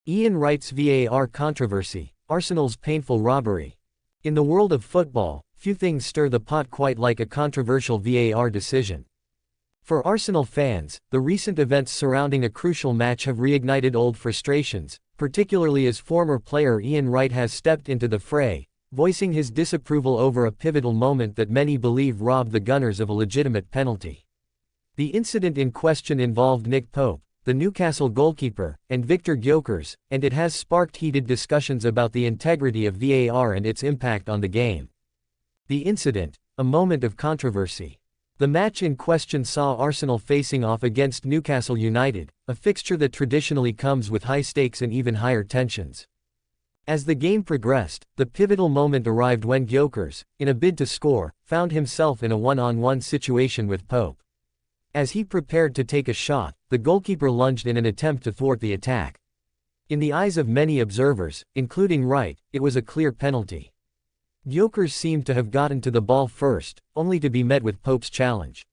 Ian Wright's VAR controversy, Arsenal's painful robbery. In the world of football, few things stir the pot quite like a controversial VAR decision. For Arsenal fans, the recent events surrounding a crucial match have reignited old frustrations, particularly as former player Ian Wright has stepped into the fray, voicing his disapproval over a pivotal moment that many believe robbed the Gunners of a legitimate penalty. The incident in question involved Nick Pope, the Newcastle goalkeeper, and Victor Gyökeres, and it has sparked heated discussions about the integrity of VAR and its impact on the game. The incident, a moment of controversy. The match in question saw Arsenal facing off against Newcastle United, a fixture that traditionally comes with high stakes and even higher tensions. As the game progressed, the pivotal moment arrived when Gyökeres, in a bid to score, found himself in a one-on-one situation with Pope. As he prepared to take a shot, the goalkeeper lunged in an attempt to thwart the attack. In the eyes of many observers, including Wright, it was a clear penalty. Gyökeres seemed to have gotten to the ball first, only to be met with Pope's challenge.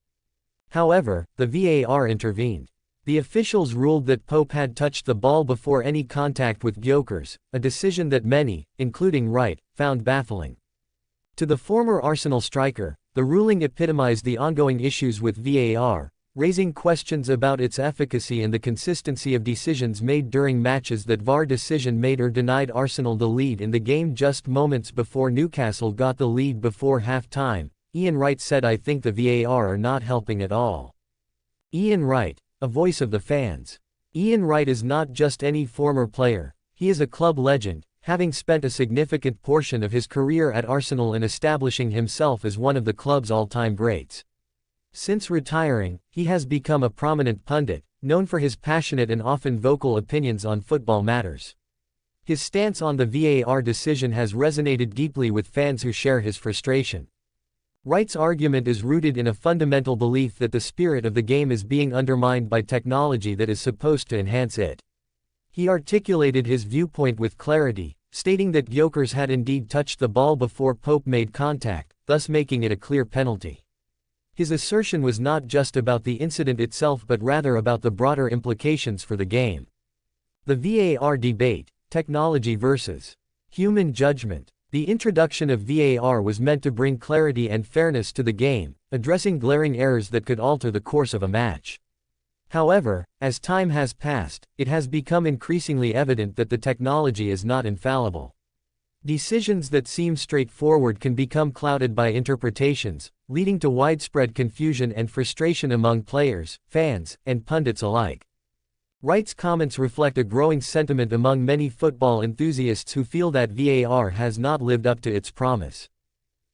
However, the VAR intervened. The officials ruled that Pope had touched the ball before any contact with Gyökeres, a decision that many, including Wright, found baffling. To the former Arsenal striker, the ruling epitomized the ongoing issues with VAR, raising questions about its efficacy and the consistency of decisions made during matches. That VAR decision made or denied Arsenal the lead in the game just moments before Newcastle got the lead before half-time. Ian Wright said, "I think the VAR are not helping at all." Ian Wright, a voice of the fans. Ian Wright is not just any former player, he is a club legend, having spent a significant portion of his career at Arsenal and establishing himself as one of the club's all-time greats. Since retiring, he has become a prominent pundit, known for his passionate and often vocal opinions on football matters. His stance on the VAR decision has resonated deeply with fans who share his frustration. Wright's argument is rooted in a fundamental belief that the spirit of the game is being undermined by technology that is supposed to enhance it. He articulated his viewpoint with clarity, stating that Gyökeres had indeed touched the ball before Pope made contact, thus making it a clear penalty. His assertion was not just about the incident itself but rather about the broader implications for the game. The VAR debate, technology versus human judgment. The introduction of VAR was meant to bring clarity and fairness to the game, addressing glaring errors that could alter the course of a match. However, as time has passed, it has become increasingly evident that the technology is not infallible. Decisions that seem straightforward can become clouded by interpretations, leading to widespread confusion and frustration among players, fans, and pundits alike. Wright's comments reflect a growing sentiment among many football enthusiasts who feel that VAR has not lived up to its promise.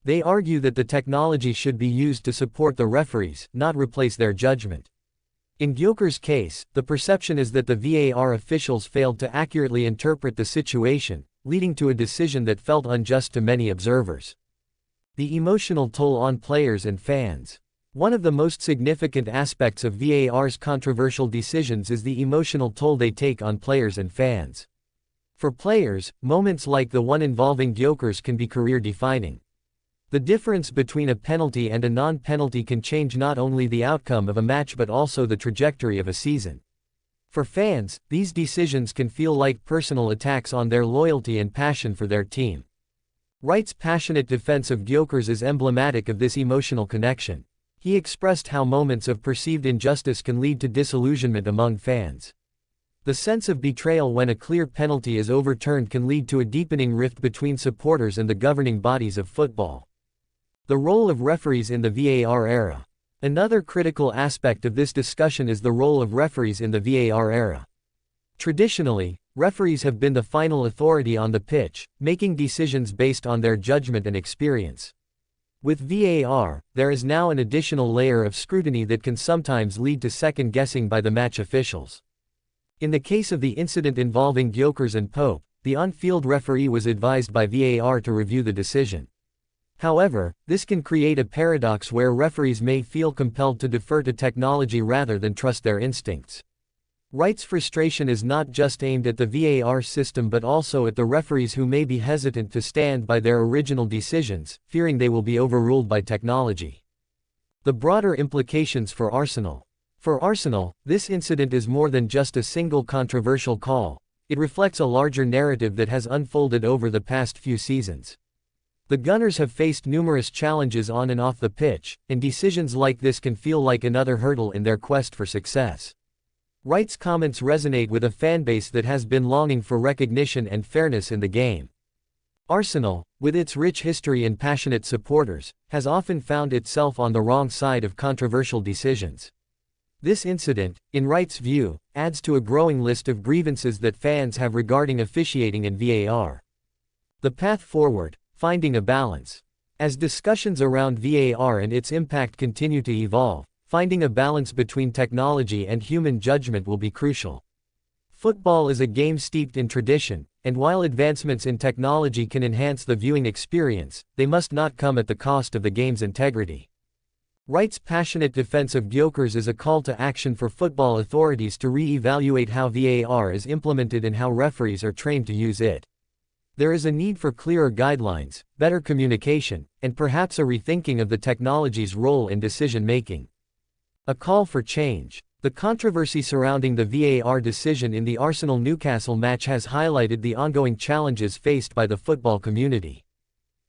They argue that the technology should be used to support the referees, not replace their judgment. In Gyökeres' case, the perception is that the VAR officials failed to accurately interpret the situation, leading to a decision that felt unjust to many observers. The emotional toll on players and fans. One of the most significant aspects of VAR's controversial decisions is the emotional toll they take on players and fans. For players, moments like the one involving Gyökeres can be career-defining. The difference between a penalty and a non-penalty can change not only the outcome of a match but also the trajectory of a season. For fans, these decisions can feel like personal attacks on their loyalty and passion for their team. Wright's passionate defense of Gyökeres is emblematic of this emotional connection. He expressed how moments of perceived injustice can lead to disillusionment among fans. The sense of betrayal when a clear penalty is overturned can lead to a deepening rift between supporters and the governing bodies of football. The role of referees in the VAR era. Another critical aspect of this discussion is the role of referees in the VAR era. Traditionally, referees have been the final authority on the pitch, making decisions based on their judgment and experience. With VAR, there is now an additional layer of scrutiny that can sometimes lead to second-guessing by the match officials. In the case of the incident involving Gyökeres and Pope, the on-field referee was advised by VAR to review the decision. However, this can create a paradox where referees may feel compelled to defer to technology rather than trust their instincts. Wright's frustration is not just aimed at the VAR system but also at the referees who may be hesitant to stand by their original decisions, fearing they will be overruled by technology. The broader implications for Arsenal. For Arsenal, this incident is more than just a single controversial call. it reflects a larger narrative that has unfolded over the past few seasons. The Gunners have faced numerous challenges on and off the pitch, and decisions like this can feel like another hurdle in their quest for success. Wright's comments resonate with a fanbase that has been longing for recognition and fairness in the game. Arsenal, with its rich history and passionate supporters, has often found itself on the wrong side of controversial decisions. This incident, in Wright's view, adds to a growing list of grievances that fans have regarding officiating in VAR. The path forward: finding a balance. As discussions around VAR and its impact continue to evolve, finding a balance between technology and human judgment will be crucial. Football is a game steeped in tradition, and while advancements in technology can enhance the viewing experience, they must not come at the cost of the game's integrity. Wright's passionate defense of Gyökeres is a call to action for football authorities to re-evaluate how VAR is implemented and how referees are trained to use it. There is a need for clearer guidelines, better communication, and perhaps a rethinking of the technology's role in decision-making. A call for change. The controversy surrounding the VAR decision in the Arsenal-Newcastle match has highlighted the ongoing challenges faced by the football community.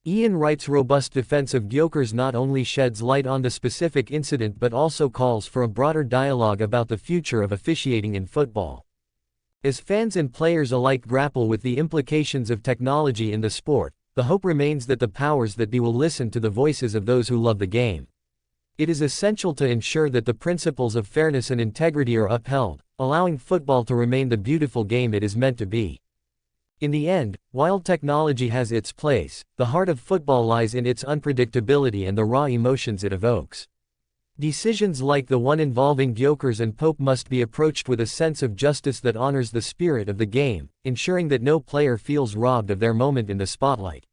Ian Wright's robust defense of Gyökeres not only sheds light on the specific incident but also calls for a broader dialogue about the future of officiating in football. As fans and players alike grapple with the implications of technology in the sport, the hope remains that the powers that be will listen to the voices of those who love the game. It is essential to ensure that the principles of fairness and integrity are upheld, allowing football to remain the beautiful game it is meant to be. In the end, while technology has its place, the heart of football lies in its unpredictability and the raw emotions it evokes. Decisions like the one involving Gyökeres and Pope must be approached with a sense of justice that honors the spirit of the game, ensuring that no player feels robbed of their moment in the spotlight.